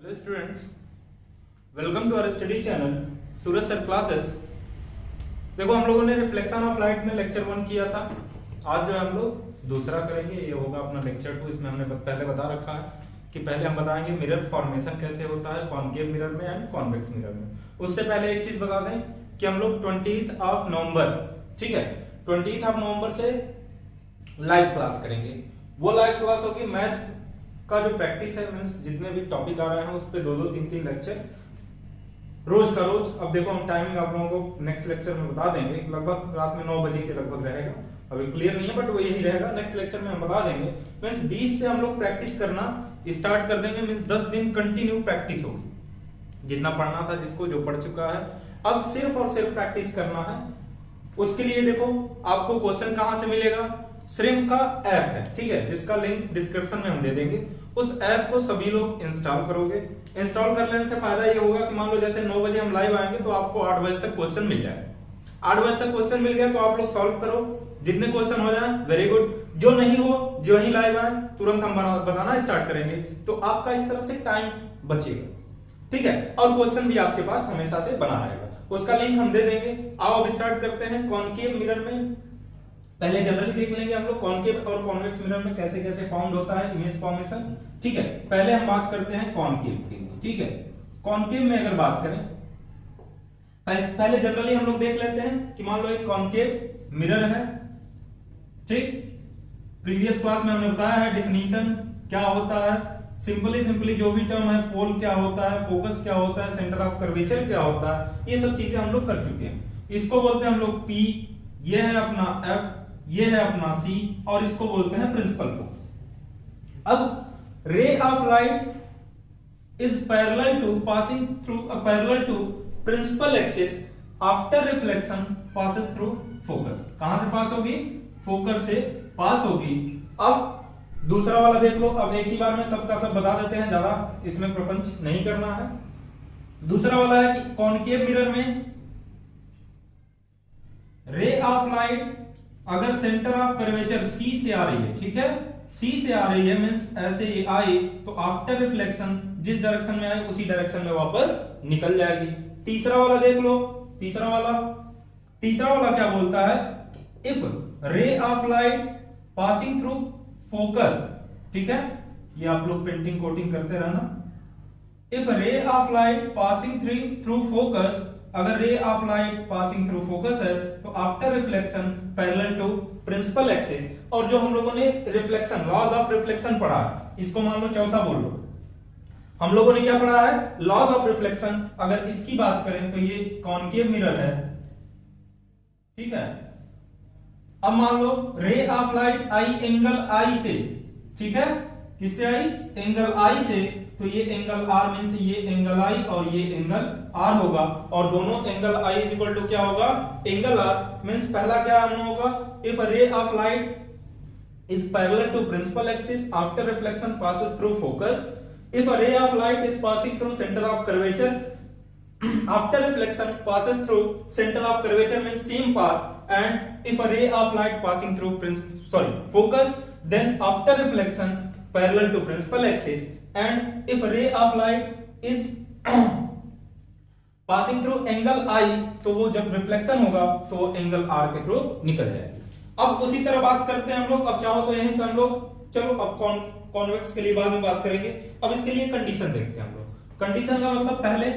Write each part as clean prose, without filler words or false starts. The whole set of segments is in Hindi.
Hello students, welcome to our study channel Suraj sir classes. देखो, हम लोगों ने रिफ्लेक्शन ऑफ लाइट में लेक्चर 1 किया था। आज जो है हम लोग दूसरा करेंगे, ये होगा अपना लेक्चर 2। इसमें हमने पहले बता रखा है कि पहले हम बताएंगे मिरर फॉर्मेशन कैसे होता है कॉनकेव मिरर में एंड कॉन्वेक्स मिरर में। उससे पहले एक चीज बता दें कि हम लोग 20 नवंबर, ठीक है, 20 नवंबर से लाइव क्लास करेंगे। वो लाइव क्लास होगी मैथ का जो प्रैक्टिस है, मींस जितने भी टॉपिक आ रहे हैं उस पे 2-2 3-3 लेक्चर रोज का रोज। अब देखो, हम टाइमिंग आप लोगों को नेक्स्ट लेक्चर में बता देंगे, लगभग रात में 9 बजे के लगभग रहेगा। अभी क्लियर नहीं है बट वो यही रहेगा, नेक्स्ट लेक्चर में हम बता देंगे। मींस 20 से हम लोग प्रैक्टिस करना स्टार्ट कर देंगे। मींस 10 दिन कंटिन्यू प्रैक्टिस होगी। जितना पढ़ना था जिसको जो पढ़ चुका है, अब सिर्फ और सिर्फ प्रैक्टिस करना है। उसके लिए देखो, आपको क्वेश्चन कहां से मिलेगा? श्रिम का ऐप है, ठीक है, जिसका लिंक डिस्क्रिप्शन में हम दे देंगे। उस ऐप को सभी लोग इंस्टॉल करोगे। इंस्टॉल कर लेने से फायदा ये होगा कि मान लो जैसे 9 बजे हम लाइव आएंगे तो आपको 8 बजे तक क्वेश्चन मिल जाए। 8 बजे तक क्वेश्चन मिल गया तो आप लोग सॉल्व करो। जितने क्वेश्चन हो जाए वेरी गुड, जो नहीं हो, जो ही लाइव आए तुरंत हम बताना स्टार्ट करेंगे, तो आपका इस तरह से टाइम बचेगा, ठीक है। और क्वेश्चन भी आपके पास हमेशा से बना रहेगा। उसका लिंक हम दे देंगे। आओ अब स्टार्ट करते हैं। कॉनकेव मिरर में पहले जनरली देख लेंगे हम लोग कॉनकेव और कॉन्वेक्स मिरर में कैसे कैसे फाउंड होता है इमेज फॉर्मेशन, ठीक है। पहले हम बात करते हैं कॉनकेव की, ठीक है। कॉनकेव में अगर बात करें, पहले जनरली हम लोग देख लेते हैं कि मान लो एक कॉनकेव मिरर है, ठीक। प्रीवियस क्लास में हमने बताया है डेफिनेशन क्या होता है, सिंपली जो भी टर्म है, पोल क्या होता है, फोकस क्या होता है, सेंटर ऑफ कर्वेचर क्या होता है, ये सब चीजें हम लोग कर चुके हैं। इसको बोलते हैं हम लोग P, ये है अपना F, ये है अपना C, और इसको बोलते हैं प्रिंसिपल फोकस। अब ray of light is parallel to passing through parallel to principal axis after reflection passes through focus. कहां से पास होगी? फोकस से पास होगी। अब दूसरा वाला देख लो। अब एक ही बार में सबका सब बता देते हैं, ज्यादा इसमें प्रपंच नहीं करना है। दूसरा वाला है कि कॉनकेव मिरर में रे ऑफ लाइट अगर सेंटर ऑफ कर्वेचर C से आ रही है, ठीक है, C से आ रही है, मींस ऐसे ये आई तो आफ्टर रिफ्लेक्शन जिस डायरेक्शन में आए उसी डायरेक्शन में वापस निकल जाएगी। तीसरा वाला देख लो। तीसरा वाला क्या बोलता है? If ray of light passing through focus, ठीक है, ये आप लोग पेंटिंग कोटिंग करते रहना। If ray of light passing through focus, अगर ray of light passing through focus है तो after reflection parallel to principal axis. और जो हम लोगों ने रिफ्लेक्शन, लॉज ऑफ रिफ्लेक्शन पढ़ा है, इसको मान लो चौथा बोल लो। हम लोगों ने क्या पढ़ा है? Laws of reflection. अगर इसकी बात करें तो ये कॉनकेव मिरर है, ठीक है। अब मान लो रे ऑफ लाइट आई एंगल I से, ठीक है, किससे आई? एंगल I से, तो ये एंगल R मींस ये एंगल I और ये एंगल R होगा। और दोनों angle I is equal to क्या होगा? Angle R। मींस पहला क्या होगा? If ray of light is parallel to principal axis after reflection passes through focus, if ray of light is passing through centre of curvature after reflection passes through center of curvature means same path, and if a ray of light passing through focus, then after reflection parallel to principal axis, and if a ray of light is passing through angle I, तो वो जब रिफ्लेक्शन होगा तो एंगल R के थ्रू निकल जाएगी। अब उसी तरह बात करते हैं हम लोग। अब चाहो तो यहीं से हम लोग, चलो अब कॉन्वेक्स के लिए बाद में बात करेंगे। अब इसके लिए कंडीशन देखते हैं हम लोग। कंडीशन का मतलब पहले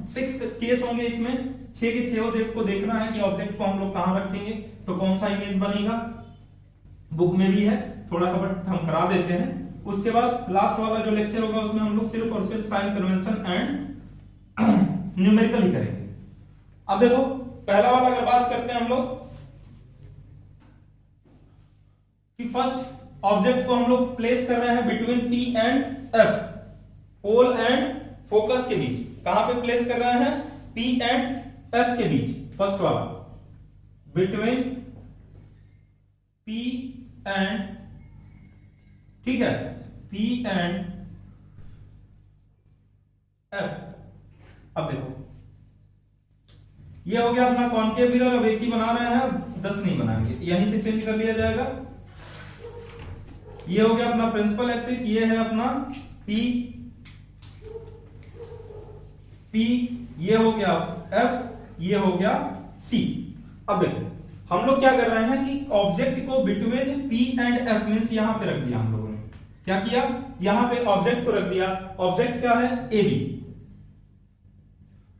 6 केस होंगे, इसमें 6 के 6 को देखना है कि ऑब्जेक्ट को हम लोग कहां रखेंगे तो कौन सा इमेज बनेगा। बुक में भी है, थोड़ा सा बट हम करा देते हैं। उसके बाद लास्ट वाला जो लेक्चर होगा उसमें हम लोग सिर्फ और सिर्फ साइन कन्वेंशन एंड न्यूमेरिकल ही करेंगे। अब देखो, पहला वाला अगर बात करते हैं हम लोग कि फर्स्ट ऑब्जेक्ट को हम लोग प्लेस कर रहे हैं between P and F, pole and focus के बीच। कहां पे प्लेस कर रहे हैं? P एंड F के बीच। फर्स्ट वाला बिटवीन P एंड, ठीक है, P एंड F। अब देखो, ये हो गया अपना कॉनकेव मिरर। अब एक ही बना रहे हैं, 10 नहीं बनाएंगे, यहीं से चेंज कर लिया जाएगा। ये हो गया अपना प्रिंसिपल एक्सिस, ये है अपना P P, ये हो गया F, ये हो गया C। अब देखो हम लोग क्या कर रहे हैं कि ऑब्जेक्ट को between P and F means यहां पे रख दिया हम लोगों ने। क्या किया, यहां पे ऑब्जेक्ट को रख दिया। ऑब्जेक्ट क्या है, AB।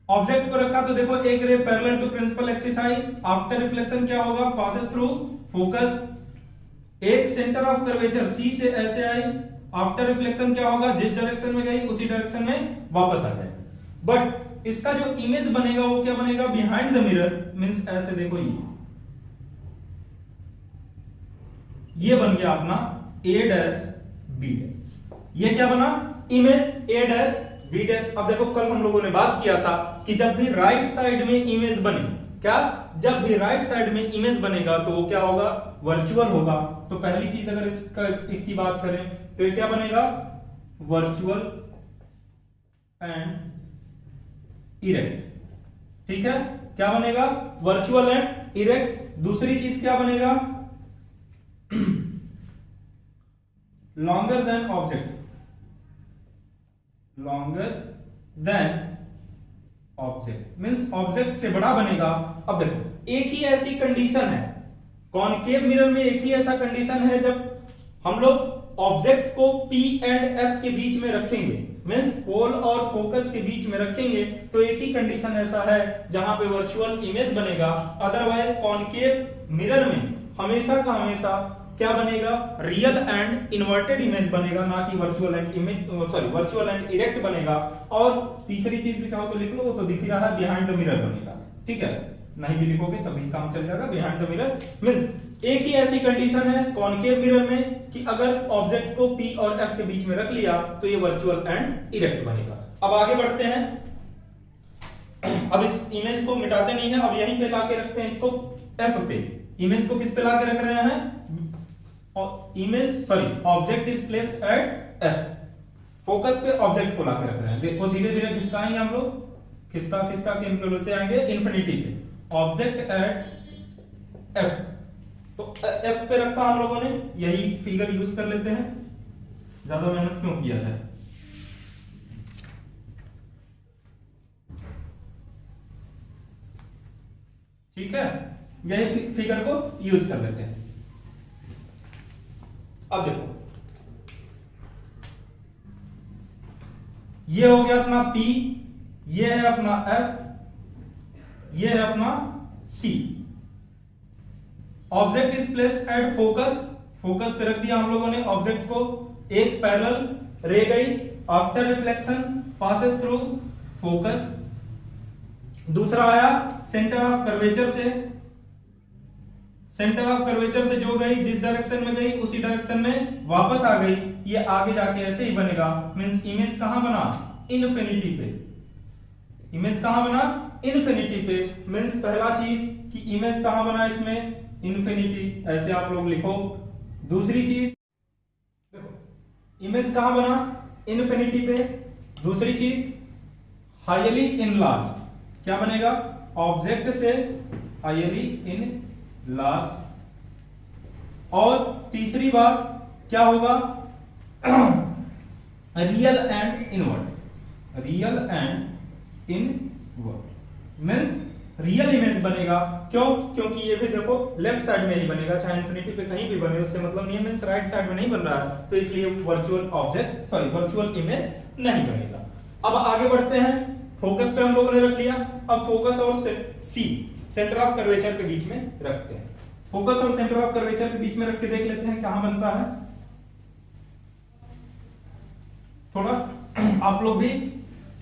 ऑब्जेक्ट को रखा तो देखो एक ray parallel to principal axis आई, आफ्टर रिफ्लेक्शन क्या होगा, पासेस थ्रू फोकस। एक सेंटर ऑफ कर्वेचर C से ऐसे आई, आफ्टर रिफ्लेक्शन क्या होगा, जिस डायरेक्शन में गई उसी डायरेक्शन में वापस आ जाए। बट इसका जो इमेज बनेगा वो क्या बनेगा, बिहाइंड द मिरर मींस ऐसे देखो ये बन गया अपना A डैश B डैश। ये क्या बना, image A dash B dash. अब देखो कल हम लोगों ने बात किया था कि जब भी राइट साइड में इमेज बने, क्या, जब भी राइट साइड में इमेज बनेगा तो वो क्या होगा, वर्चुअल होगा। तो पहली चीज अगर इसकी बात करें तो ये क्या बनेगा, वर्चुअल एंड इरेक्ट। ठीक है, क्या बनेगा, वर्चुअल एंड इरेक्ट। दूसरी चीज क्या बनेगा, longer than object, longer than object means object से बड़ा बनेगा। अब देखो एक ही ऐसी कंडीशन है कॉनकेव मिरर में, एक ही ऐसा कंडीशन है जब हम लोग ऑब्जेक्ट को P एंड F के बीच में रखेंगे मींस पोल और फोकस के बीच में रखेंगे तो एक ही कंडीशन ऐसा है जहां पे वर्चुअल इमेज बनेगा। अदरवाइज कॉनकेव मिरर में हमेशा का हमेशा क्या बनेगा, रियल एंड इन्वर्टेड इमेज बनेगा, ना कि virtual and image, sorry virtual and erect बनेगा। और तीसरी चीज भी चाहो तो लिख लो, वो तो दिख ही रहा है, बिहाइंड द मिरर बनेगा। ठीक है, नहीं भी लिखोगे तभी काम चल जाएगा। बिहाइंड द मिरर मींस एक ही ऐसी कंडीशन है कॉनकेव मिरर में कि अगर ऑब्जेक्ट को P और F के बीच में रख लिया तो ये वर्चुअल एंड इरेक्ट बनेगा। अब आगे बढ़ते हैं, अब इस इमेज को मिटाते नहीं है, अब यहीं पे लाके रखते हैं इसको F पे। इमेज को किस पे लाके रख रहे हैं, image sorry object is placed at F, focus पे ऑब्जेक्ट को लाके रख रहे हैं। देखो धीरे धीरे खिसकाएंगे हम लोग, खिसका खिसका के निकलते आएंगे इन्फिनिटी पे, ऑब्जेक्ट एट F। तो F पे रखा हम लोगों ने, यही फिगर यूज कर लेते हैं, ज्यादा मेहनत क्यों किया है। ठीक है, यही फिगर को यूज कर लेते हैं। अब देखो ये हो गया अपना P, ये है अपना F, ये है अपना C। Object is placed at focus, focus पे रख दिया हम लोगों ने ऑब्जेक्ट को। एक पैरेलल रे गई, after reflection passes through focus. दूसरा आया सेंटर ऑफ कर्वेचर से, सेंटर ऑफ कर्वेचर से जो गई जिस डायरेक्शन में गई उसी डायरेक्शन में वापस आ गई। ये आगे जाके ऐसे ही बनेगा मींस इमेज कहां बना, इन्फिनिटी पे। इमेज कहां बना, इन्फिनिटी पे मींस पहला चीज कि इमेज कहां बना, इसमें इन्फिनिटी, ऐसे आप लोग लिखो। दूसरी चीज देखो इमेज कहां बना, इन्फिनिटी पे। दूसरी चीज हाईली इनलार्ज, क्या बनेगा, ऑब्जेक्ट से हाईली इनलार्ज। और तीसरी बात क्या होगा, real and invert, real and invert means real image बनेगा। क्यों, क्योंकि ये भी देखो लेफ्ट साइड में ही बनेगा, चाहे इन्फिनिटी पे कहीं भी बने उससे मतलब नहीं है, मींस राइट साइड में नहीं बन रहा है, तो इसलिए virtual object sorry virtual image नहीं बनेगा। अब आगे बढ़ते हैं, फोकस पे हम लोगों ने रख लिया। अब फोकस और C सेंटर ऑफ कर्वेचर के बीच में रखते हैं। फोकस और सेंटर ऑफ कर्वेचर के बीच में रख के देख लेते हैं कहां बनता है। थोड़ा आप लोग भी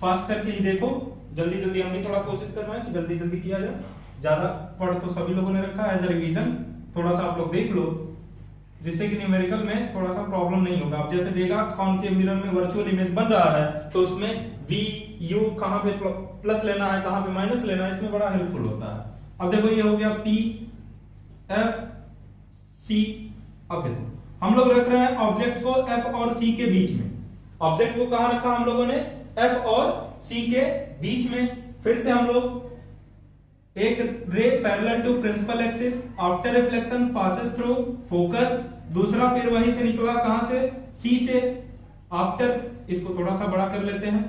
फास्ट करके ही देखो, जल्दी जल्दी हम भी थोड़ा कोशिश कर रहे हैं कि जल्दी जल्दी किया जाए। ज्यादा पढ़ तो सभी लोगों ने रखा है एज ए रिवीजन, थोड़ा सा आप लोग देख लो जिससे कि न्यूमेरिकल में थोड़ा सा प्रॉब्लम नहीं होगा। अब जैसे देगा कॉनकेव मिरर में वर्चुअल इमेज बन रहा है तो उसमें V U कहां पे प्लस लेना है कहां पे माइनस लेना है, इसमें बड़ा हेल्पफुल होता है। अब देखो ये हो गया P F C। अब देखो हम लोग रख रहे हैं ऑब्जेक्ट को F और C के बीच में। ऑब्जेक्ट को कहां रखा हम लोगों ने, F और C के बीच में। फिर से हम लोग एक ray parallel to principal axis, after reflection passes through focus. दूसरा फिर वहीं से निकला कहां से, C से, आफ्टर, इसको थोड़ा सा बड़ा कर लेते हैं,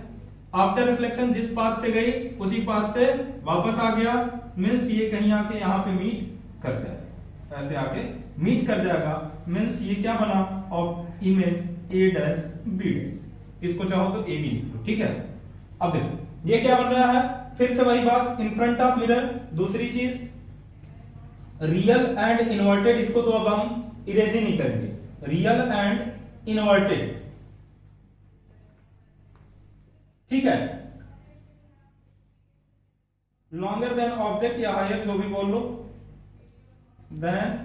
आफ्टर रिफ्लेक्शन जिस पाथ से गई उसी पाथ से वापस आ गया, मींस ये कहीं आके यहाँ पे मीट कर जाएगा, ऐसे आके मीट कर जाएगा, मींस ये क्या बना of image A dash B dash. इसको चाहो तो ए बी लिख लो, ठीक है। अब देखो ये क्या बन रहा है, फिर से वही बात, इन फ्रंट ऑफ मिरर। दूसरी चीज रियल एंड इन्वर्टेड, इसको तो अब हम इरेज ही नहीं करेंगे, रियल एंड इन्वर्टेड, ठीक है। लॉन्गर देन ऑब्जेक्ट या हायर जो भी बोल लो, देन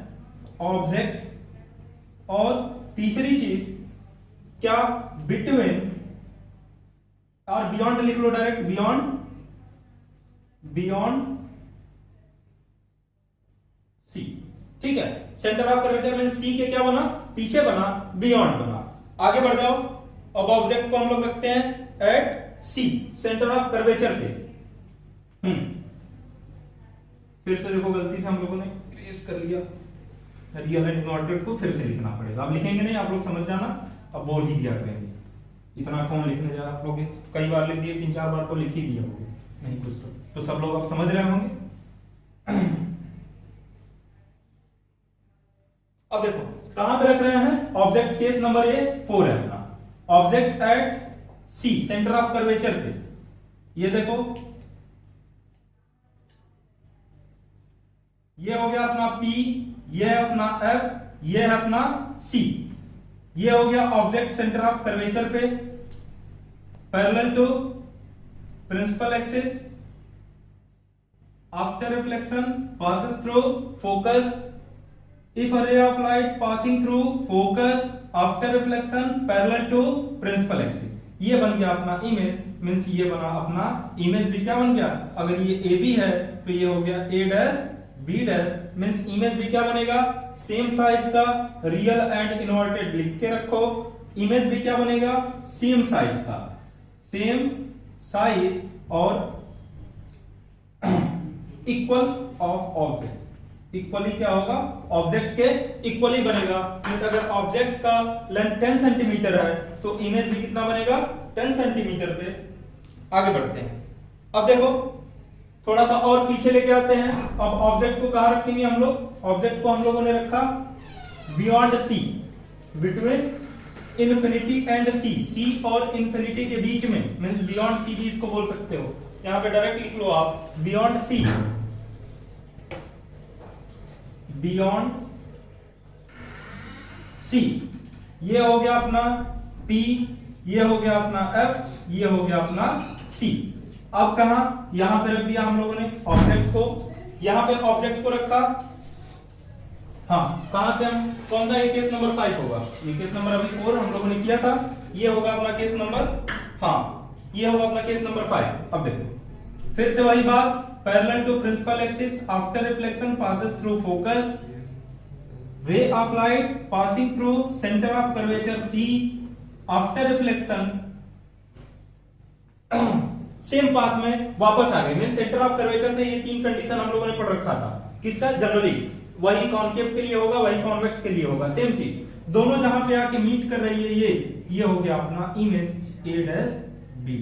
ऑब्जेक्ट। और तीसरी चीज क्या, बिटवीन और बियॉन्ड लिख लो डायरेक्ट, बियॉन्ड सी, ठीक है। सेंटर ऑफ कर्वेचर में सी के क्या बना, पीछे बना, बियॉन्ड बना। आगे बढ़ जाओ, अब ऑब्जेक्ट को हम लोग रखते हैं at C, centre of curvature पे। फिर से देखो गलती से हम लोगों ने इरेज कर लिया, रियल एंड इन्वर्टेड को फिर से लिखना पड़ेगा। अब लिखेंगे नहीं, आप लोग समझ जाना, अब बोल ही दिया करेंगे, इतना कौन लिखने जा, आप लोग कई बार लिख दिए, 3-4 बार तो लिख ही दिया होंगे, नहीं कुछ तो सब लोग अब समझ रहे होंगे। अब देखो कहां पे रख रहे हैं, ऑब्जेक्ट केस नंबर ए 4 है अपना, object at C, centre of curvature पे। ये देखो ये हो गया अपना P, ये है अपना F, ये है अपना C। ये हो गया ऑब्जेक्ट सेंटर ऑफ कर्वेचर पे, parallel to principal axis, after reflection passes through focus, if a ray of light passing through focus after reflection parallel to principal axis। ये बन गया अपना इमेज, मींस ये बना अपना इमेज भी क्या बन गया, अगर ये ए बी है तो ये हो गया A dash B dash, means image भी क्या बनेगा, सेम साइज का, रियल एंड इन्वर्टेड लिख के रखो। इमेज भी क्या बनेगा, सेम साइज का, सेम साइज और इक्वल ऑफ ऑब्जेक्ट, इक्वली क्या होगा, ऑब्जेक्ट के इक्वली बनेगा। मींस अगर ऑब्जेक्ट का लेंथ 10 सेंटीमीटर है तो इमेज भी कितना बनेगा, 10 सेंटीमीटर पे। आगे बढ़ते हैं, अब देखो थोड़ा सा और पीछे लेके आते हैं। अब ऑब्जेक्ट को कहां रखेंगे हम लोग, ऑब्जेक्ट को हम लोगों ने रखा beyond C, between infinity and C, C और इन्फिनिटी के बीच में, मींस बियॉन्ड सी भी इसको बोल सकते हो, यहां पे डायरेक्ट लिख लो आप बियॉन्ड सी, बियॉन्ड सी। ये हो गया अपना P, ये हो गया अपना F, ये हो गया अपना C। अब कहां, यहां पे रख दिया हम लोगों ने ऑब्जेक्ट को, यहां पे ऑब्जेक्ट को रखा, हाँ कहां से हम, कौन सा, ये केस नंबर 5 होगा, ये केस नंबर अभी 4 हम लोगों ने किया था, ये होगा अपना केस नंबर, हाँ ये होगा अपना केस नंबर 5। अब देखो फिर से वही बात, parallel to principal axis, after reflection passes through focus, ray of light passing through center of curvature C, after reflection same path में वापस आ गए, मींस सेंटर ऑफ कर्वेचर से। ये 3 कंडीशन हम लोगों ने पढ़ रखा था, किसका, जनरली वही कॉनकेव के लिए होगा, वही कॉन्वेक्स के लिए होगा, सेम चीज। दोनों जहां पे आके मीट कर रही है, ये हो गया अपना इमेज ए डैश बी,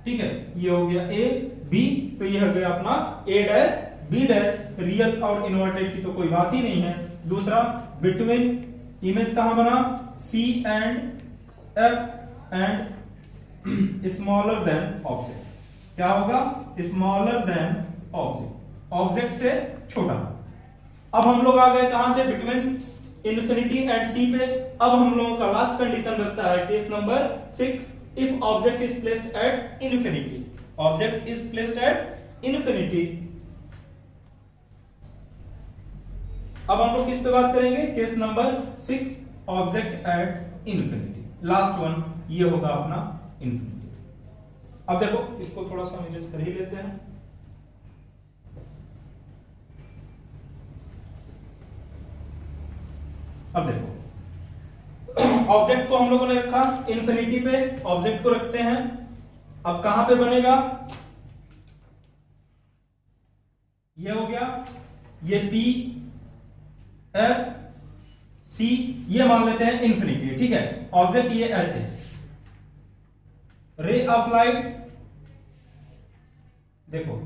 ठीक है, ये हो गया ए बी, तो ये हो गया अपना ए डैश बी डैश। रियल और इन्वर्टेड की तो कोई बात ही नहीं है। दूसरा बिटवीन, इमेज कहां बना, C and F and smaller than object, क्या होगा, स्मॉलर देन ऑब्जेक्ट, ऑब्जेक्ट से छोटा। अब हम लोग आ गए कहां से, बिटवीन इन्फिनिटी एंड सी पे। अब हम लोगों का लास्ट कंडीशन बचता है case number 6, if object is placed at infinity, object is placed at infinity. अब हम लोग किस पे बात करेंगे, case number 6, object at infinity, last one ये होगा अपना इन्फिनिटी। अब देखो इसको थोड़ा सा इरेज कर ही लेते हैं। अब देखो ऑब्जेक्ट को हम लोगों ने रखा इन्फिनिटी पे, ऑब्जेक्ट को रखते हैं, अब कहां पे बनेगा, ये हो गया, ये P F C, ये मान लेते हैं इन्फिनिटी, ठीक है। ऑब्जेक्ट ये ऐसे, रे ऑफ लाइट देखो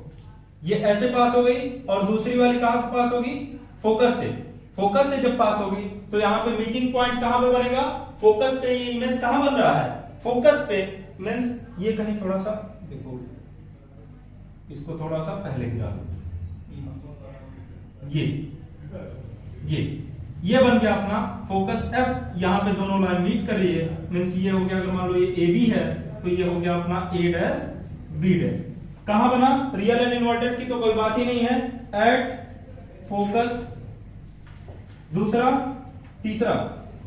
ये ऐसे पास हो गई और दूसरी वाली कहां से पास होगी, फोकस से। फोकस से जब पास होगी तो यहाँ पे मीटिंग पॉइंट कहां पे बनेगा, फोकस पे। ये इमेज कहां बन रहा है, फोकस पे। मींस ये कहीं थोड़ा सा देखो, इसको थोड़ा सा पहले गिरा दो, ये बन गया अपना फोकस एफ। यहाँ पे दोनों लाइन मीट कर रही है, मींस ये हो गया, अगर मान लो ये ए बी है तो ये हो गया अपना ए डैश बी डैश। कहां बना, रियल एंड इन्वर्टेड की तो कोई बात ही नहीं है, एट फोकस। दूसरा, तीसरा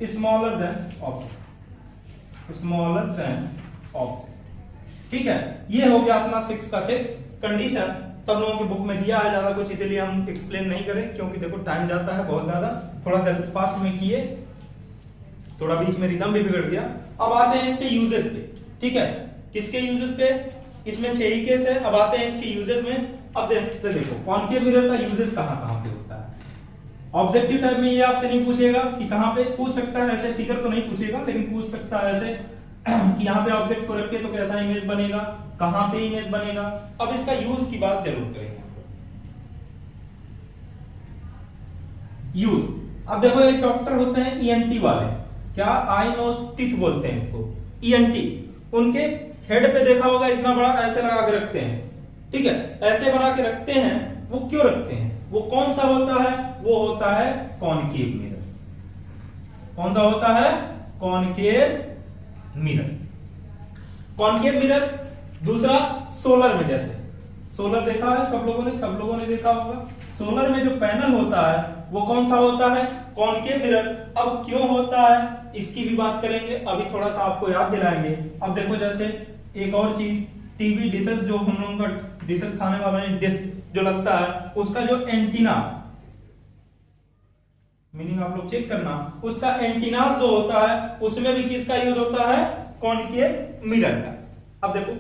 smaller than object, smaller than object. ठीक है, ये हो गया अपना 6 का 6 कंडीशन। सब लोगों की बुक में दिया है, ज्यादा कुछ इसीलिए हम एक्सप्लेन नहीं करें, क्योंकि देखो टाइम जाता है बहुत ज्यादा, थोड़ा फास्ट में किए, थोड़ा बीच में रिदम भी बिगड़ गया। अब आते हैं इसके यूजेस पे। ठीक है, किसके यूजेस पे, इसमें 6 ही केस है। अब आते हैं इसके यूजेस में। अब देखो कॉनकेव मिरर का यूजेस कहां कहां पे होता है। ऑब्जेक्टिव टाइप में ये आपसे नहीं पूछेगा कि कहां पे, पूछ सकता है ऐसे, फिगर तो नहीं पूछेगा लेकिन पूछ सकता है ऐसे कि यहाँ पे ऑब्जेक्ट को रखे तो कैसा इमेज बनेगा, कहां पे इमेज बनेगा। अब इसका यूज की बात जरूर करेंगे। यूज, अब देखो एक डॉक्टर होते हैं ईएनटी वाले, क्या आई नोज टीथ बोलते हैं इसको, ईएनटी। उनके हेड पे देखा होगा इतना बड़ा ऐसे लगा के रखते हैं। ठीक है, ऐसे बना के रखते हैं। वो क्यों रखते हैं, वो कौन सा होता है, वो होता है कॉनकेव मिरर। कौन सा होता है, कॉनकेव मिरर। Concave mirror. दूसरा सोलर में, जैसे सोलर देखा है सब लोगों ने देखा होगा। सोलर में जो पैनल होता है वो कौन सा होता है, कॉनकेव मिरर। अब क्यों होता है इसकी भी बात करेंगे, अभी थोड़ा सा आपको याद दिलाएंगे। अब देखो जैसे एक और चीज, टीवी डिशेस, जो हम लोगों का डिशेस खाने वाला डिश जो लगता है, उसका जो एंटीना, मीनिंग आप लोग चेक करना, उसका एंटीना जो होता है उसमें भी किसका यूज होता है, कॉनकेव मिरर का। अब देखो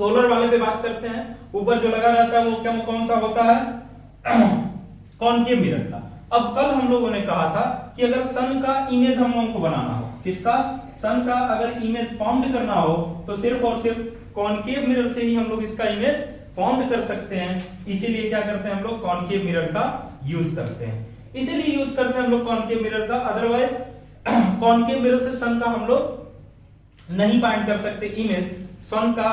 सोलर वाले पे बात करते हैं, ऊपर जो लगा रहता है वो क्या, कौन सा होता है, कॉनकेव मिरर का। अब कल हम लोगों ने कहा था कि अगर सन का इमेज हम लोगों को बनाना हो, किसका, सन का अगर इमेज फॉर्म करना हो तो सिर्फ और सिर्फ कॉनकेव मिरर से ही हम लोग इसका इमेज फॉर्म कर सकते हैं। इसीलिए क्या करते हैं हम लोग, कॉनकेव मिरर का यूज करते हैं। इसीलिए यूज करते हैं हम लोग कॉनकेव मिरर का, अदरवाइज कॉनकेव मिरर से सन का हम लोग नहीं फाइंड कर सकते इमेज। सन का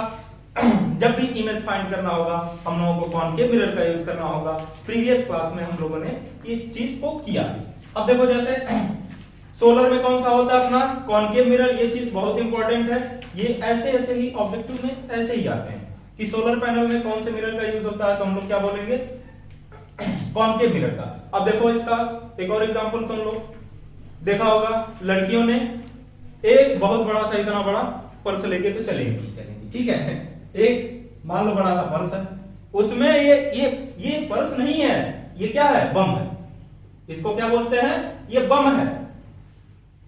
जब भी इमेज फाइंड करना होगा हम लोगों को कॉनकेव मिरर का यूज करना होगा। प्रीवियस क्लास में हम लोगों ने इस चीज को किया। अब देखो जैसे सोलर में कौन सा होता है अपना, कॉनकेव मिरर। ये चीज बहुत इंपॉर्टेंट है, ये ऐसे ऐसे ही ऑब्जेक्टिव में ऐसे ही आते हैं कि सोलर पैनल में कौन से मिरर का यूज होता है, तो हम लोग क्या बोलेंगे, कॉनकेव मिरर का। अब देखो इसका एक और एग्जांपल सुन लो। देखा होगा लड़कियों ने एक बहुत बड़ा सा, इतना बड़ा पर्स लेके तो चलेंगी, ठीक है, एक मान लो बड़ा सा पर्स है, उसमें ये पर्स नहीं है, ये क्या है, बम है। इसको क्या बोलते हैं, ये बम है।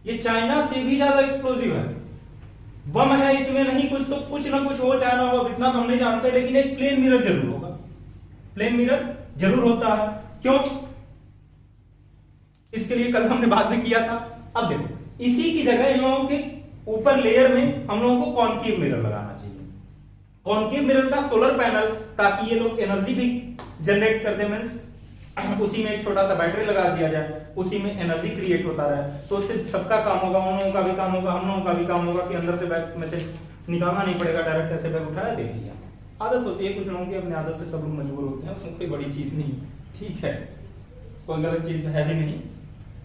ये चाइना से भी ज्यादा एक्सप्लोसिव है, बम है। इसमें नहीं कुछ तो कुछ ना कुछ हो, चाइना हो, इतना तो हम नहीं जानते, लेकिन एक प्लेन मिरर जरूर होगा, प्लेन मिरर जरूर होता है। क्यों, इसके लिए कल हमने बात भी किया था। अब देखो इसी की जगह इन लोगों के ऊपर लेयर में हम लोगों को कॉनकेव मिरर लगाना चाहिए। कॉनकेव मिरर का सोलर पैनल, ताकि ये लोग एनर्जी भी जनरेट कर दे, मींस उसी में एक छोटा सा बैटरी लगा दिया जाए, उसी में एनर्जी क्रिएट होता रहे, तो उससे सबका काम होगा, उन लोगों का भी काम होगा, हम लोगों का भी काम होगा कि अंदर से बैग में से निकालना नहीं पड़ेगा, डायरेक्ट ऐसे बैग उठाया देख लिया। आदत होती है कुछ लोगों की, अपने आदत से सब लोग मजबूर होते हैं, उसमें कोई बड़ी चीज नहीं, ठीक है, कोई गलत चीज है भी नहीं।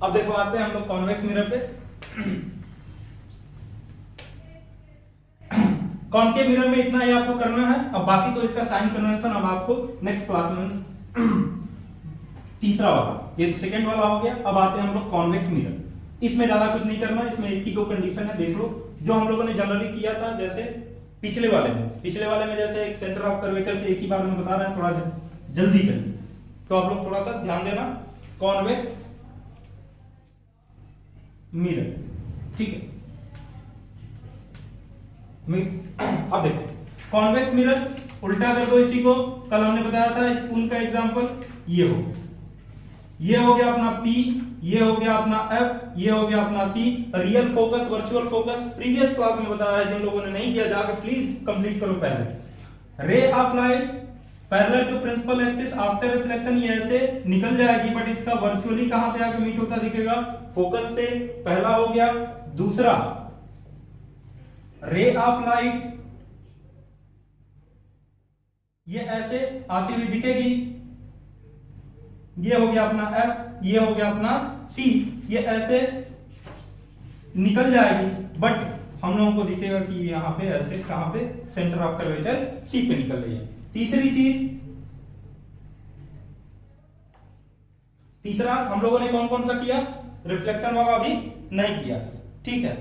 अब देखो आते हैं हम लोग कॉन्वेक्स मिरर पे। कॉनकेव मिरर में इतना ही आपको करना है, अब बाकी तो इसका साइन कन्वेंशन अब आपको नेक्स्ट क्लास में तीसरा वाला, ये तो सेकंड वाला हो गया। अब आते हैं हम लोग कॉन्वेक्स मिरर। इसमें ज्यादा कुछ नहीं करना, इसमें एक ही दो कंडीशन है, देख लो, जो हम लोगों ने जनरली किया था। जैसे पिछले वाले में जैसे एक सेंटर ऑफ कर्वेचर से एक ही बार में बता रहे हैं, थोड़ा जल्दी तो आप लोग थोड़ा सा ध्यान देना। कॉन्वेक्स मिरर, ठीक है। अब देखो कॉन्वेक्स मिरर उल्टा कर दो इसी को, कल हमने बताया था स्पून का एग्जांपल, ये हो गया अपना P, ये हो गया अपना F, ये हो गया अपना C। Real focus, virtual focus previous class में बताया है, जिन लोगों ने नहीं किया जाकर प्लीज कंप्लीट करो पहले। Ray of light parallel to principal axis after reflection ये ऐसे निकल जाएगी, बट इसका वर्चुअली कहां पे आके मीट होता दिखेगा, फोकस पे। पहला हो गया। दूसरा, रे ऑफ लाइट ये ऐसे आती हुई दिखेगी, ये हो गया अपना F, ये हो गया अपना C, ये ऐसे निकल जाएगी, बट हम लोगों को दिखेगा कि यहां पे ऐसे कहां पे, सेंटर ऑफ कर्वेचर C पे निकल रही है। तीसरी चीज, तीसरा हम लोगों ने कौन कौन सा किया, रिफ्लेक्शन वाला अभी नहीं किया, ठीक है,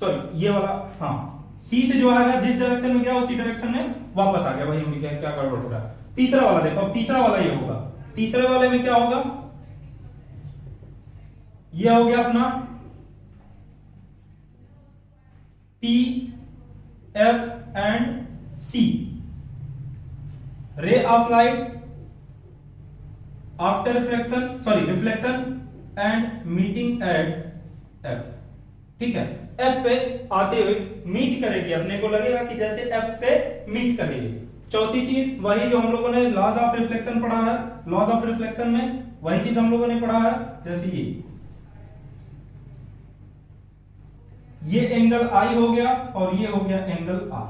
सॉरी ये वाला, हाँ C से जो आएगा जिस डायरेक्शन में गया उसी डायरेक्शन में वापस आ गया, वही हमने क्या गड़बड़ हो रहा है। तीसरा वाला देखो, अब तीसरा वाला ये होगा, तीसरे वाले में क्या होगा, ये हो गया अपना P, F एंड C, रे of light after reflection, sorry reflection and meeting at F, ठीक है, F पे आते हुए मीट करेगी, अपने को लगेगा कि जैसे F पे मीट करेगी। चौथी चीज वही जो हम लोगों ने लॉज ऑफ रिफ्लेक्शन पढ़ा है, लॉज ऑफ रिफ्लेक्शन में वही चीज हम लोगों ने पढ़ा है, जैसे ये एंगल I हो गया और ये हो गया एंगल R।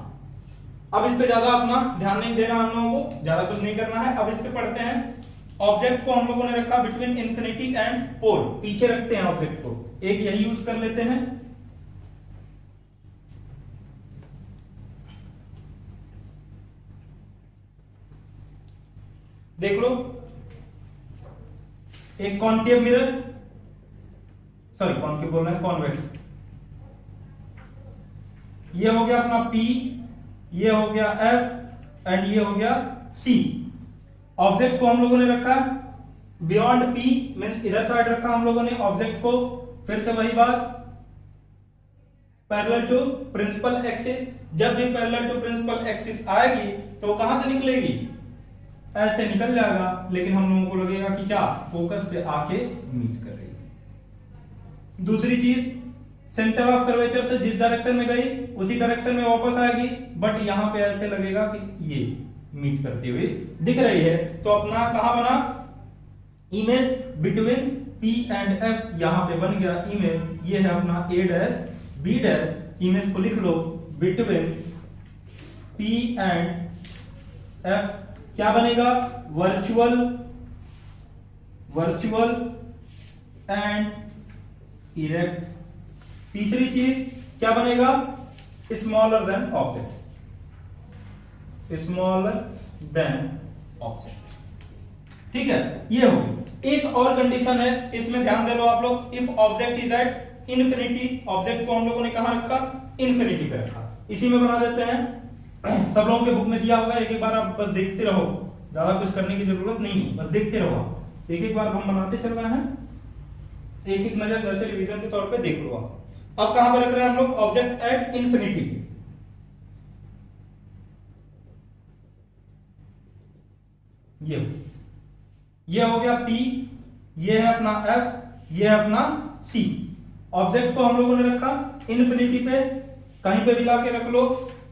अब इस पे ज्यादा अपना ध्यान नहीं देना, हम लोगों को ज्यादा कुछ नहीं करना है। अब इस पे पढ़ते हैं, ऑब्जेक्ट को हम लोगों ने रखा बिटवीन इंफिनिटी एंड पोल, पीछे रखते हैं ऑब्जेक्ट को, एक यही यूज कर लेते हैं। देख लो, एक कॉन्केव मिरर, सॉरी कॉन्केव बोल रहे हैं, कॉन्वेक्स, ये हो गया अपना P, ये हो गया F एंड ये हो गया C। ऑब्जेक्ट को हम लोगों ने रखा बियॉन्ड P, मींस इधर साइड रखा हम लोगों ने ऑब्जेक्ट को, फिर से वही बात, पैरेलल टू प्रिंसिपल एक्सिस। जब भी पैरेलल टू प्रिंसिपल एक्सिस आएगी तो कहां से निकलेगी, ऐसे निकल जाएगा, लेकिन हम लोगों को लगेगा कि क्या, फोकस पे आके मीट कर रही है। दूसरी चीज, सेंटर ऑफ कर्वेचर से जिस डायरेक्शन में गई उसी डायरेक्शन में वापस आएगी, बट यहां पे ऐसे लगेगा कि ये मीट करती हुई दिख रही है। तो अपना कहां बना, image between P and F, यहां पे बन गया इमेज, ये है अपना A dash B dash, image को लिख लो बिटवीन P एंड F, क्या बनेगा, वर्चुअल, वर्चुअल एंड इरेक्ट। तीसरी चीज क्या बनेगा, smaller than object, smaller than object, ठीक है, ये होगी। एक और कंडीशन है, इसमें ध्यान दे लो आप लोग, if object is at infinity, object को हम लोगों ने कहां रखा, इन्फिनिटी पे रखा, इसी में बना देते हैं, सब लोगों के बुक में दिया होगा, एक एक बार आप बस देखते रहो, ज्यादा कुछ करने की जरूरत नहीं है, बस देखते रहो, एक एक बार हम बनाते चल रहे हैं, एक एक नजर जैसे रिवीजन के तौर पे देख लो आप। अब कहां पे रख रहे हैं हम लोग, ऑब्जेक्ट एट इन्फिनिटी, ये हो गया P, ये है अपना F, ये है अपना C। ऑब्जेक्ट को हम लोगों ने रखा इन्फिनिटी पे, कहीं पे भी लाके रख लो,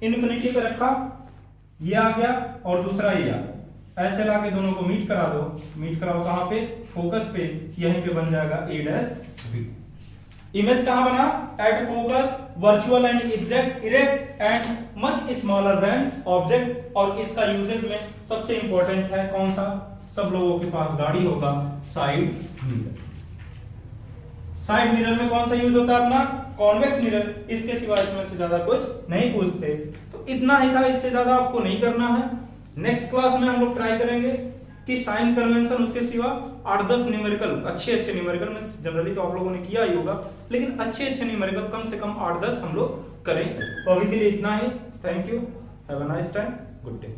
इन्फिनिटी पे रखा, ये आ गया और दूसरा ये आ गया, ऐसे लाके दोनों को मीट करा दो, मीट कराओ कहां पे, फोकस पे, यहीं पे बन जाएगा A डैश B। इमेज कहां बना, at focus, virtual and exact, erect and much smaller than object. और इसका यूजेज में सबसे इंपॉर्टेंट है कौन सा, सब लोगों के पास गाड़ी होगा, साइड मिरर। साइड मिरर में कौन सा यूज होता है अपना, कॉन्वेक्स मिरर, इसके सिवा इसमें से ज्यादा कुछ नहीं पूछते। तो इतना ही था, इससे ज्यादा आपको नहीं करना है। नेक्स्ट क्लास में हम लोग ट्राई करेंगे कि साइन कन्वेंशन, उसके सिवा 8-10 न्यूमेरिकल, अच्छे न्यूमेरिकल में जनरली तो आप लोगों ने किया ही होगा, लेकिन अच्छे न्यूमेरिकल कम से कम 8-10 हम लोग करें। तो अभी के लिए इतना ही, thank you, have a nice time, good day.